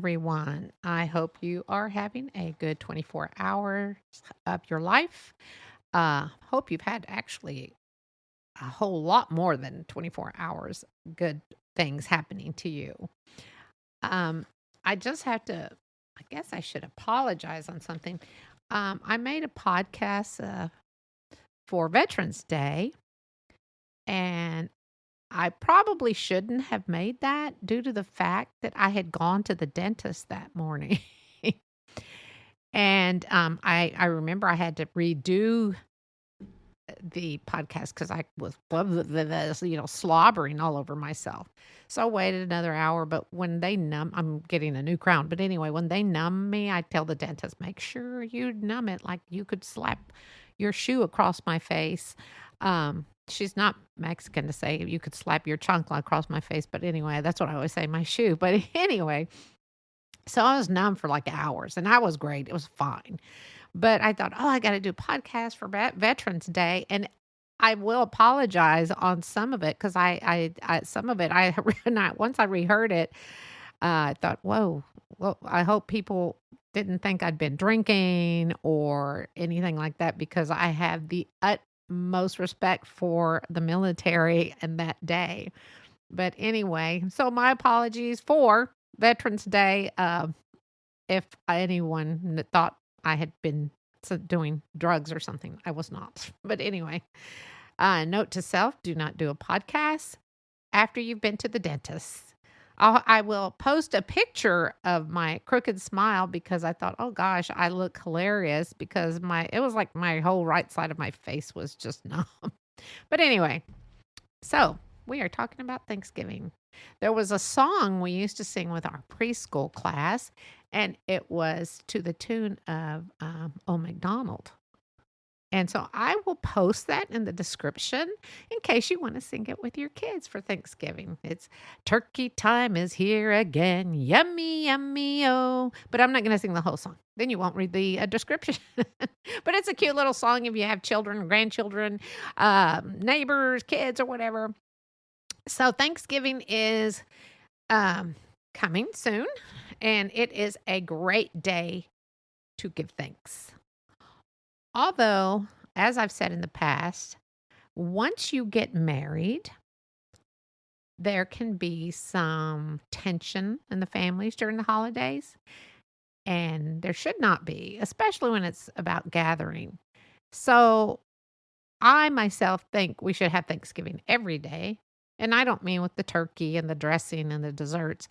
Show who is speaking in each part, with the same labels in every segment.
Speaker 1: everyone. I hope you are having a good 24 hours of your life. Hope you've had actually a whole lot more than 24 hours good things happening to you. Um, I just have to, I guess I should apologize on something. I made a podcast for Veterans Day, and I probably shouldn't have made that due to the fact that I had gone to the dentist that morning. And I remember I had to redo the podcast because I was slobbering all over myself. So I waited another hour. But when they numb, I'm getting a new crown. But anyway, when they numb me, I tell the dentist, make sure you numb it like you could slap your shoe across my face. She's not Mexican to say you could slap your chancla across my face. But anyway, that's what I always say, my shoe. But anyway, so I was numb for like hours and I was great. It was fine. But I thought, oh, I got to do a podcast for Veterans Day. And I will apologize on some of it because some of it, once I reheard it, I thought, whoa, well, I hope people didn't think I'd been drinking or anything like that because I have the utmost respect for the military and that day. But anyway, so my apologies for Veterans Day. If anyone thought I had been doing drugs or something, I was not. But anyway, note to self, do not do a podcast after you've been to the dentist. I will post a picture of my crooked smile because I thought, oh gosh, I look hilarious because it was like my whole right side of my face was just numb. But anyway, so we are talking about Thanksgiving. There was a song we used to sing with our preschool class, and it was to the tune of Oh McDonald. And so I will post that in the description in case you want to sing it with your kids for Thanksgiving. It's turkey time is here again. Yummy, yummy, oh. But I'm not going to sing the whole song. Then you won't read the description. But it's a cute little song if you have children, grandchildren, neighbors, kids, or whatever. So Thanksgiving is coming soon, and it is a great day to give thanks. Although, as I've said in the past, once you get married, there can be some tension in the families during the holidays, and there should not be, especially when it's about gathering. So I myself think we should have Thanksgiving every day. And I don't mean with the turkey and the dressing and the desserts.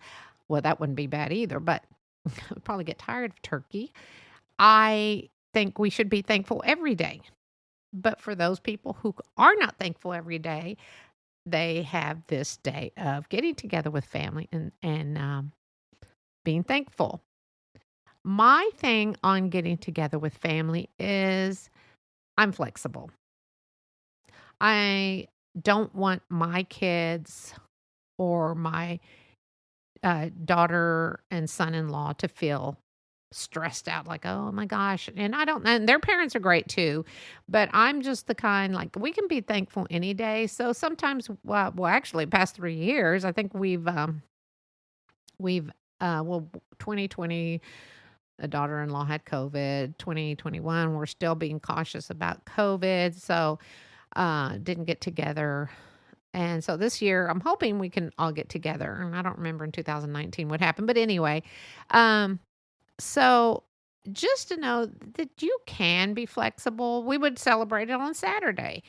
Speaker 1: Well, that wouldn't be bad either, but I'd probably get tired of turkey. I think we should be thankful every day. But for those people who are not thankful every day, they have this day of getting together with family and being thankful. My thing on getting together with family is I'm flexible. I don't want my kids or my daughter and son-in-law to feel stressed out like, oh my gosh. And their parents are great too, but I'm just the kind, like, we can be thankful any day. So sometimes, well, actually past 3 years, I think we've 2020, a daughter-in-law had COVID. 2021, we're still being cautious about COVID. So didn't get together. And so this year, I'm hoping we can all get together. And I don't remember in 2019 what happened. But anyway, so just to know that you can be flexible, we would celebrate it on Saturday.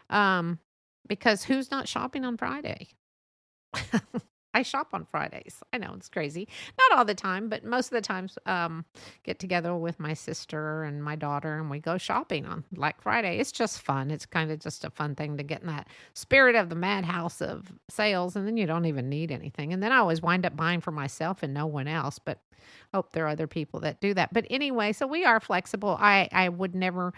Speaker 1: Because who's not shopping on Friday? I shop on Fridays. I know it's crazy. Not all the time, but most of the times get together with my sister and my daughter and we go shopping on Black Friday. It's just fun. It's kind of just a fun thing to get in that spirit of the madhouse of sales, and then you don't even need anything. And then I always wind up buying for myself and no one else, but hope there are other people that do that. But anyway, so we are flexible. I would never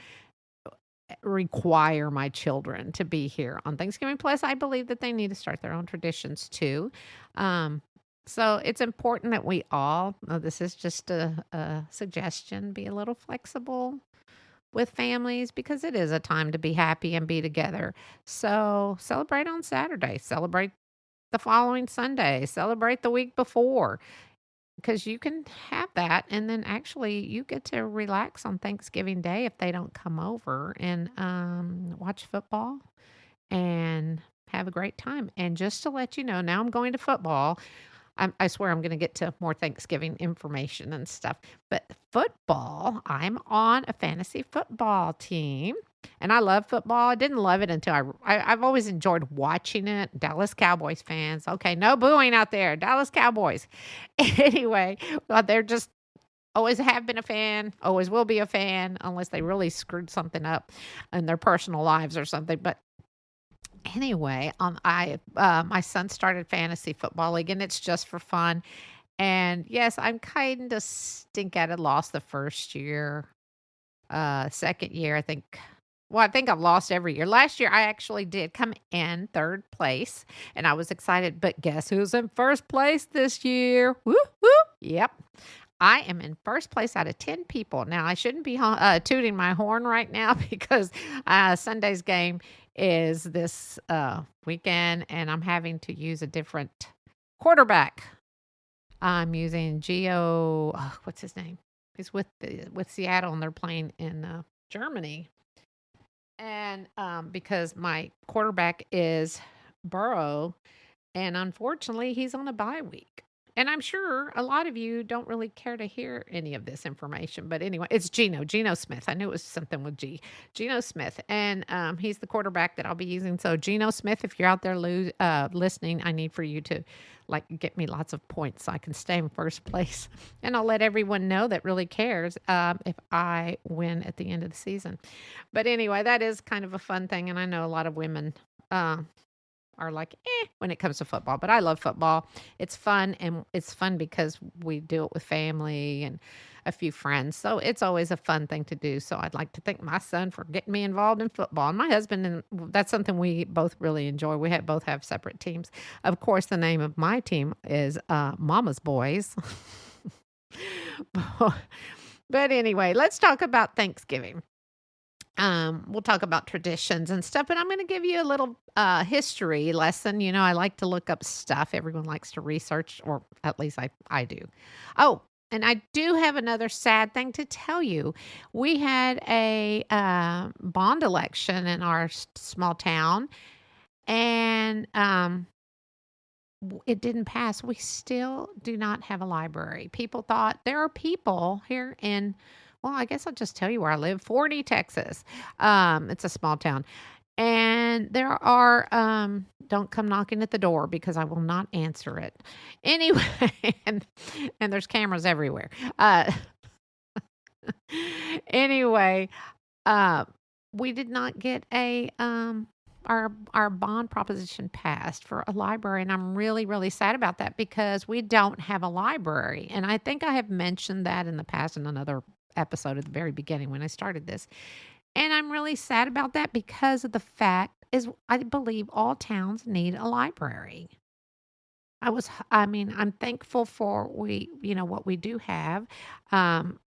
Speaker 1: require my children to be here on Thanksgiving. Plus, I believe that they need to start their own traditions too. So it's important that we all, this is just a suggestion, be a little flexible with families because it is a time to be happy and be together. So celebrate on Saturday, celebrate the following Sunday, celebrate the week before. because you can have that, and then actually you get to relax on Thanksgiving Day if they don't come over and watch football and have a great time. And just to let you know, now I'm going to football. I swear I'm going to get to more Thanksgiving information and stuff. But football, I'm on a fantasy football team. And I love football. I didn't love it until I've always enjoyed watching it. Dallas Cowboys fans. Okay, no booing out there. Dallas Cowboys. Anyway, well, they're just always have been a fan, always will be a fan, unless they really screwed something up in their personal lives or something. But anyway, I my son started fantasy football league, and it's just for fun. And yes, I'm kind of stink at it. Lost the first year, second year, I think. Well, I think I've lost every year. Last year, I actually did come in third place, and I was excited. But guess who's in first place this year? Woo woo! Yep, I am in first place out of 10 people. Now, I shouldn't be tooting my horn right now because Sunday's game is this weekend, and I'm having to use a different quarterback. I'm using Geo. What's his name? He's with Seattle, and they're playing in Germany. And because my quarterback is Burrow, and unfortunately, he's on a bye week. And I'm sure a lot of you don't really care to hear any of this information. But anyway, it's Geno Smith. I knew it was something with G. Geno Smith. And he's the quarterback that I'll be using. So, Geno Smith, if you're out there listening, I need for you to get me lots of points so I can stay in first place. And I'll let everyone know that really cares if I win at the end of the season. But anyway, that is kind of a fun thing. And I know a lot of women are like, when it comes to football. But I love football. It's fun, and it's fun because we do it with family and a few friends. So it's always a fun thing to do. So I'd like to thank my son for getting me involved in football. And my husband, and that's something we both really enjoy. We both have separate teams. Of course, the name of my team is Mama's Boys. But anyway, let's talk about Thanksgiving. We'll talk about traditions and stuff, but I'm going to give you a little history lesson. You know, I like to look up stuff. Everyone likes to research, or at least I do. Oh, and I do have another sad thing to tell you. We had a bond election in our small town, and it didn't pass. We still do not have a library. People thought there are people here in, well, I guess I'll just tell you where I live, Forney, Texas. It's a small town. And there are, don't come knocking at the door because I will not answer it. Anyway, and there's cameras everywhere. Anyway, we did not get our bond proposition passed for a library, and I'm really, really sad about that because we don't have a library. And I think I have mentioned that in the past in another episode at the very beginning when I started this. And I'm really sad about that because of the fact is I believe all towns need a library. I'm thankful for what we do have. Um,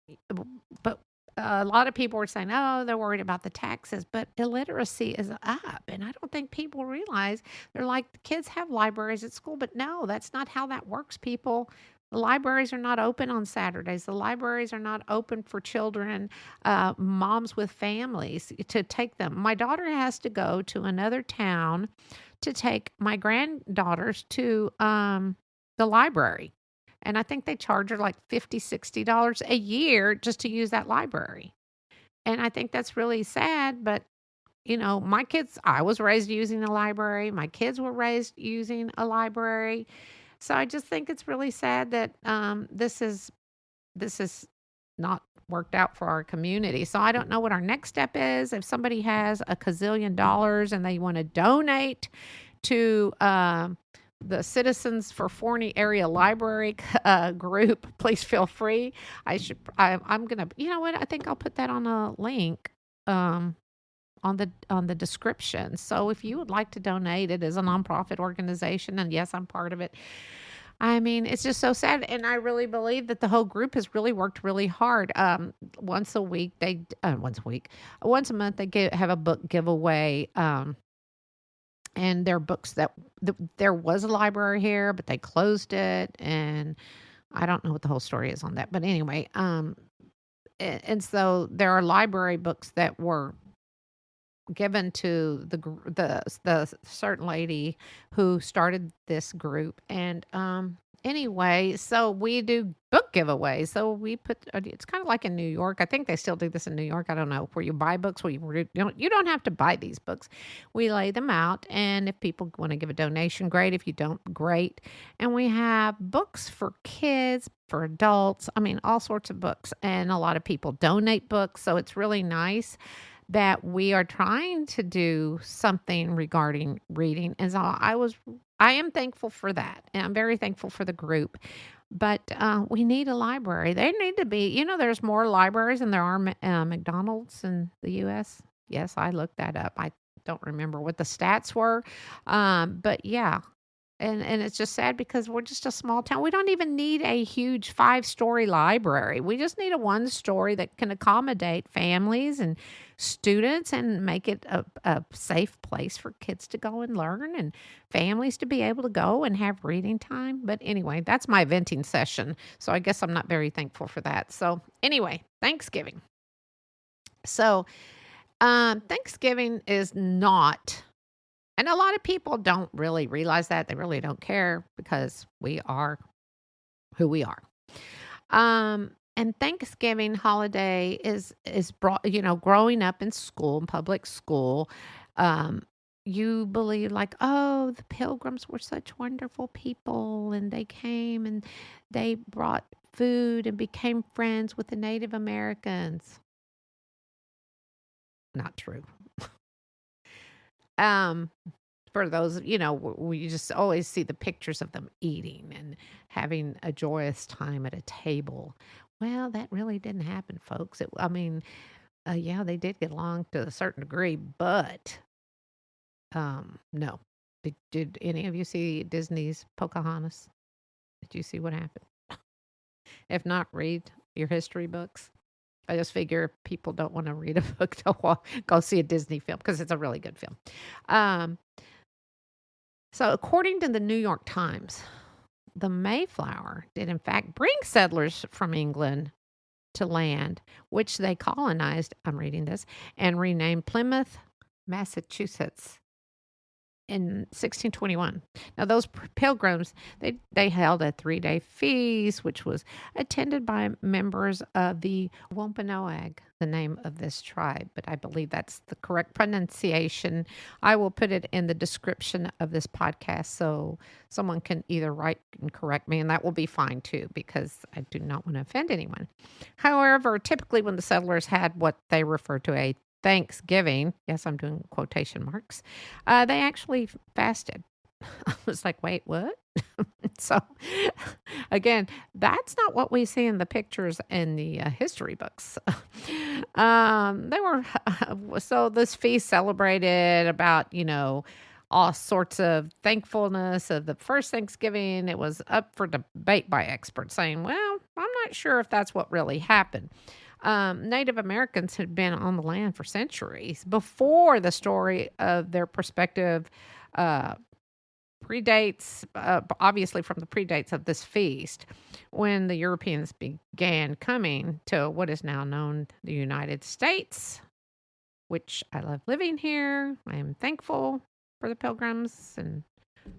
Speaker 1: but a lot of people were saying, oh, they're worried about the taxes, but illiteracy is up. And I don't think people realize they're like, the kids have libraries at school, but no, that's not how that works, people. The libraries are not open on Saturdays. The libraries are not open for children, moms with families to take them. My daughter has to go to another town to take my granddaughters to the library. And I think they charge her like $50, $60 a year just to use that library. And I think that's really sad. But, my kids, I was raised using a library. My kids were raised using a library. So I just think it's really sad that this is not worked out for our community. So I don't know what our next step is. If somebody has a gazillion dollars and they want to donate to the Citizens for Forney Area Library group, please feel free. I'm gonna, you know what? I think I'll put that on a link on the description. So if you would like to donate, it is a nonprofit organization, and yes, I'm part of it. I mean, it's just so sad, and I really believe that the whole group has really worked really hard. Once a month, they have a book giveaway. And there are books that there was a library here, but they closed it, and I don't know what the whole story is on that, but anyway, and so there are library books that were given to the certain lady who started this group. And anyway, so we do book giveaways. So we put it's kind of like in New York. I think they still do this in New York. I don't know, where you buy books, where you don't have to buy these books. We lay them out, and if people want to give a donation, great. If you don't, great. And we have books for kids, for adults. I mean, all sorts of books, and a lot of people donate books, so it's really nice that we are trying to do something regarding reading. And so I am thankful for that. And I'm very thankful for the group. But we need a library. There need to be, there's more libraries than there are McDonald's in the U.S. Yes, I looked that up. I don't remember what the stats were. But yeah, and it's just sad because we're just a small town. We don't even need a huge 5-story library. We just need a 1-story that can accommodate families and students and make it a safe place for kids to go and learn and families to be able to go and have reading time. But anyway, that's my venting session. So I guess I'm not very thankful for that. So anyway, Thanksgiving. So Thanksgiving is not, and a lot of people don't really realize that. They really don't care because we are who we are. And Thanksgiving holiday is brought, growing up in school, in public school, you believe like, oh, the Pilgrims were such wonderful people, and they came and they brought food and became friends with the Native Americans. Not true. Um, for those, we just always see the pictures of them eating and having a joyous time at a table. Well, that really didn't happen, folks. Yeah, they did get along to a certain degree, but no. Did any of you see Disney's Pocahontas? Did you see what happened? If not, read your history books. I just figure if people don't want to read a book, to go see a Disney film because it's a really good film. Um, so, according to the New York Times, the Mayflower did in fact bring settlers from England to land, which they colonized, I'm reading this, and renamed Plymouth, Massachusetts in 1621. Now, those pilgrims, they held a 3-day feast, which was attended by members of the Wampanoag, the name of this tribe, but I believe that's the correct pronunciation. I will put it in the description of this podcast so someone can either write and correct me, and that will be fine too, because I do not want to offend anyone. However, typically when the settlers had what they refer to a Thanksgiving, yes, I'm doing quotation marks, they actually fasted. I was like, wait, what? So, again, that's not what we see in the pictures in the history books. They were, so this feast celebrated about, all sorts of thankfulness of the first Thanksgiving. It was up for debate by experts saying, well, I'm not sure if that's what really happened. Native Americans had been on the land for centuries before the story of their perspective predates, obviously from the predates of this feast, when the Europeans began coming to what is now known the United States, which I love living here. I am thankful for the Pilgrims, and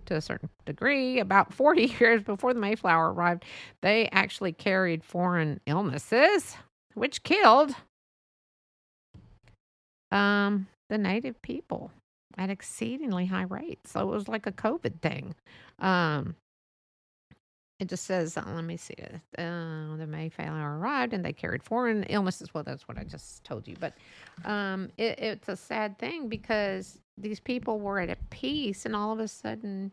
Speaker 1: to a certain degree, about 40 years before the Mayflower arrived, they actually carried foreign illnesses, which killed the native people at exceedingly high rates. So it was like a COVID thing. It just says, let me see it. The Mayflower arrived and they carried foreign illnesses. Well, that's what I just told you. But it's a sad thing because these people were at peace, and all of a sudden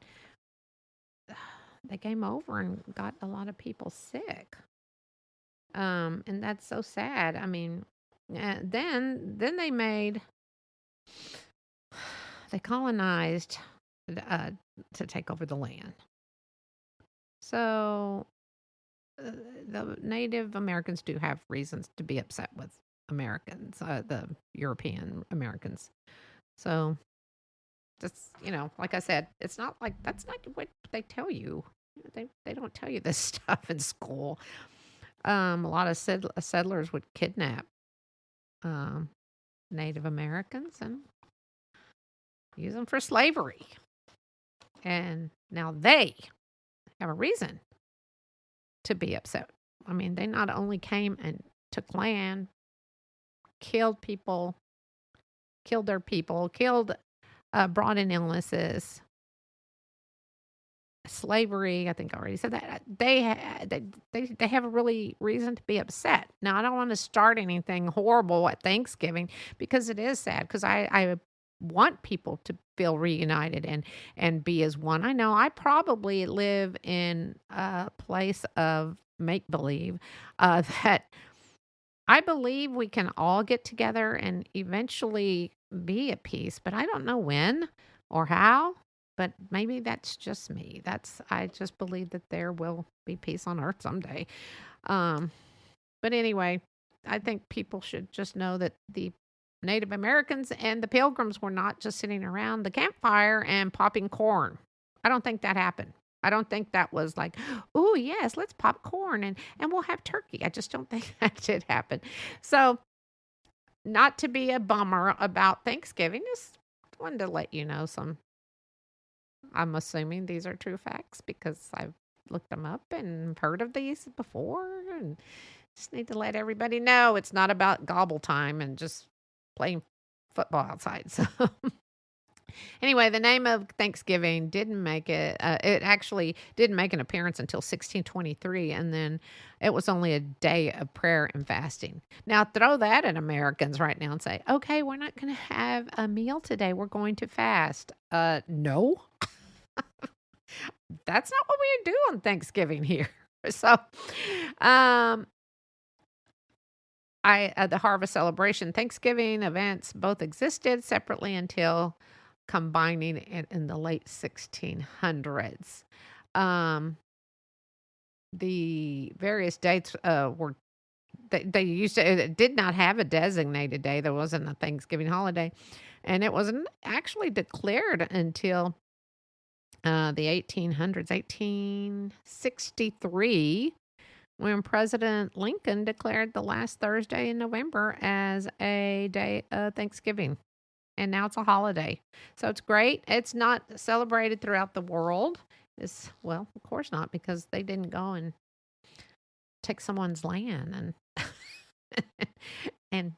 Speaker 1: they came over and got a lot of people sick. And that's so sad. I mean, then they colonized to take over the land. So the Native Americans do have reasons to be upset with Americans, the European Americans. So just, like I said, it's not like that's not what they tell you. They don't tell you this stuff in school. A lot of settlers would kidnap um, Native Americans and use them for slavery. And now they have a reason to be upset. I mean, they not only came and took land, killed people, killed their people, brought in illnesses, slavery. I think I already said that. They have a really reason to be upset. Now, I don't want to start anything horrible at Thanksgiving because it is sad. Because I want people to feel reunited and be as one. I know I probably live in a place of make believe that I believe we can all get together and eventually be at peace, but I don't know when or how. But maybe that's just me. I just believe that there will be peace on earth someday. Um, but anyway, I think people should just know that the Native Americans and the Pilgrims were not just sitting around the campfire and popping corn. I don't think that happened. I don't think that was like, oh, yes, let's pop corn and we'll have turkey. I just don't think that did happen. So, not to be a bummer about Thanksgiving, just wanted to let you know some. I'm assuming these are true facts because I've looked them up and heard of these before. And just need to let everybody know it's not about gobble time and just playing football outside. So, anyway, the name of Thanksgiving didn't make it. It actually didn't make an appearance until 1623, and then it was only a day of prayer and fasting. Now, throw that at Americans right now and say, okay, we're not going to have a meal today. We're going to fast. No, that's not what we do on Thanksgiving here. So, the harvest celebration, Thanksgiving events both existed separately until combining it in the late 1600s. The various dates were they used to it did not have a designated day. There wasn't a Thanksgiving holiday, and it wasn't actually declared until the 1800s, 1863, when President Lincoln declared the last Thursday in November as a day of Thanksgiving. And now it's a holiday. So it's great. It's not celebrated throughout the world. Well, of course not, because they didn't go and take someone's land and and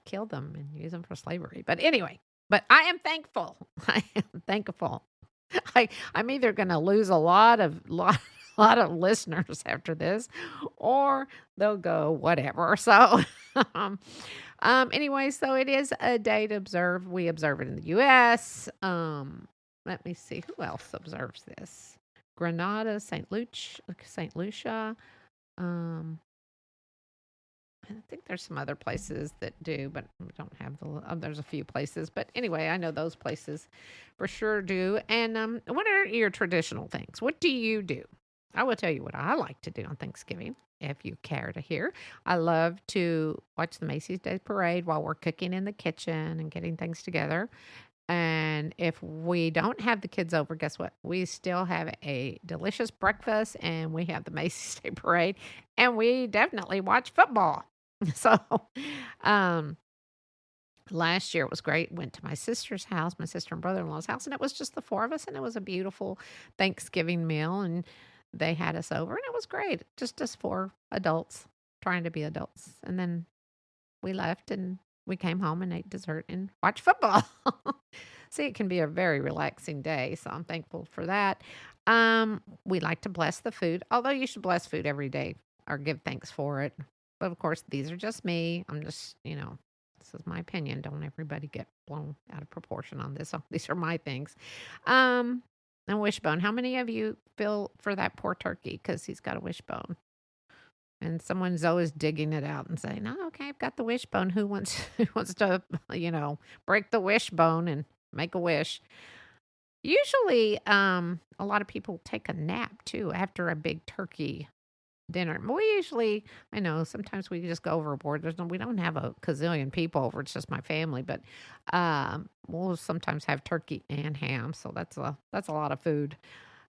Speaker 1: kill them and use them for slavery. But anyway, I am thankful. I am thankful. I'm either going to lose a lot of listeners after this, or they'll go whatever. So, anyway, so it is a day to observe. We observe it in the U.S. Let me see who else observes this. Grenada, St. Lucia. I think there's some other places that do, but we don't have there's a few places. But anyway, I know those places for sure do. And what are your traditional things? What do you do? I will tell you what I like to do on Thanksgiving, if you care to hear. I love to watch the Macy's Day Parade while we're cooking in the kitchen and getting things together. And if we don't have the kids over, guess what? We still have a delicious breakfast and we have the Macy's Day Parade and we definitely watch football. So, last year it was great. Went to my sister's house, my sister and brother-in-law's house, and it was just the four of us, and it was a beautiful Thanksgiving meal, and they had us over, and it was great. Just us four adults trying to be adults. And then we left, and we came home and ate dessert and watched football. See, it can be a very relaxing day, so I'm thankful for that. We like to bless the food, although you should bless food every day or give thanks for it. But of course, these are just me. I'm just, this is my opinion. Don't everybody get blown out of proportion on this. So these are my things. And wishbone. How many of you feel for that poor turkey because he's got a wishbone? And someone's always digging it out and saying, "Oh, okay, I've got the wishbone. Who wants to, break the wishbone and make a wish?" Usually, a lot of people take a nap too after a big turkey dinner. We usually, I know, sometimes we just go overboard. We don't have a gazillion people over. It's just my family, but we'll sometimes have turkey and ham. So that's a lot of food.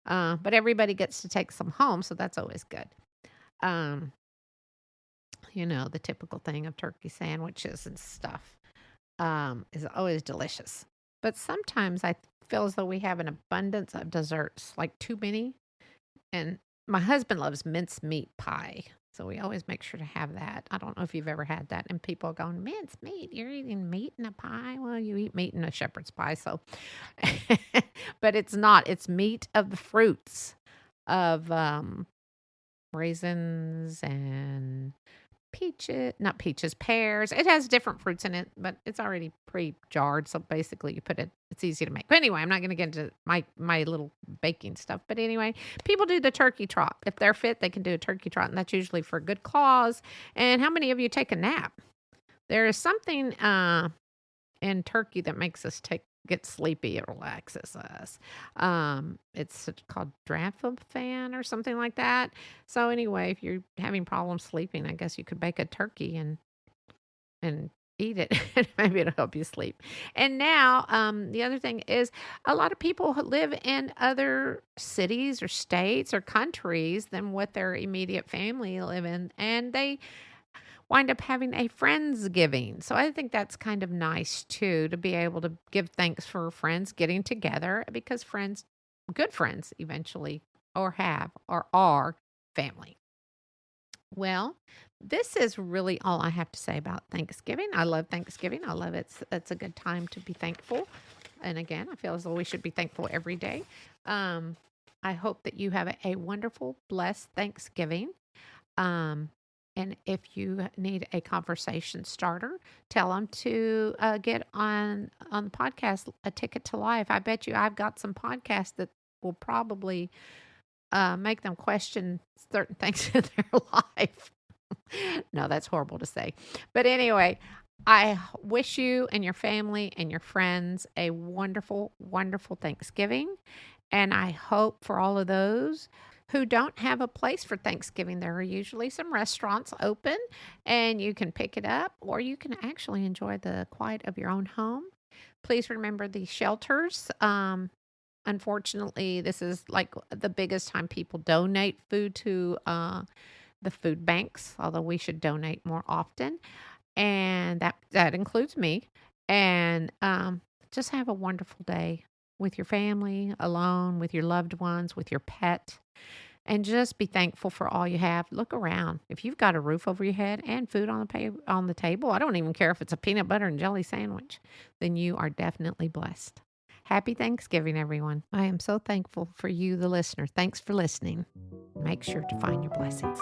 Speaker 1: But everybody gets to take some home, so that's always good. Um, the typical thing of turkey sandwiches and stuff is always delicious. But sometimes I feel as though we have an abundance of desserts, like too many. And my husband loves mincemeat pie. So we always make sure to have that. I don't know if you've ever had that. And people are going, mincemeat, you're eating meat in a pie? Well, you eat meat in a shepherd's pie. So, but it's not. It's meat of the fruits of raisins and not peaches, pears. It has different fruits in it, but it's already pre-jarred. So basically you put it, it's easy to make. But anyway, I'm not going to get into my little baking stuff. But anyway, people do the turkey trot. If they're fit, they can do a turkey trot, and that's usually for a good cause. And how many of you take a nap? There is something in turkey that makes us get sleepy. It relaxes us. It's called tryptophan or something like that. So anyway, if you're having problems sleeping, I guess you could bake a turkey and eat it, and maybe it'll help you sleep. And now, the other thing is, a lot of people live in other cities or states or countries than what their immediate family live in, and they wind up having a Friendsgiving. So I think that's kind of nice too, to be able to give thanks for friends getting together, because friends, good friends eventually, or are family. Well, this is really all I have to say about Thanksgiving. I love Thanksgiving. I love it. It's a good time to be thankful. And again, I feel as though we should be thankful every day. I hope that you have a wonderful, blessed Thanksgiving. And if you need a conversation starter, tell them to get on the podcast, A Ticket to Life. I bet you I've got some podcasts that will probably make them question certain things in their life. No, that's horrible to say. But anyway, I wish you and your family and your friends a wonderful, wonderful Thanksgiving. And I hope for all of those who don't have a place for Thanksgiving, there are usually some restaurants open, and you can pick it up, or you can actually enjoy the quiet of your own home. Please remember the shelters. Unfortunately, this is like the biggest time people donate food to the food banks, although we should donate more often. And that includes me. And just have a wonderful day with your family, alone, with your loved ones, with your pet. And just be thankful for all you have. Look around. If you've got a roof over your head and food on the table, I don't even care if it's a peanut butter and jelly sandwich, then you are definitely blessed. Happy Thanksgiving, everyone. I am so thankful for you, the listener. Thanks for listening. Make sure to find your blessings.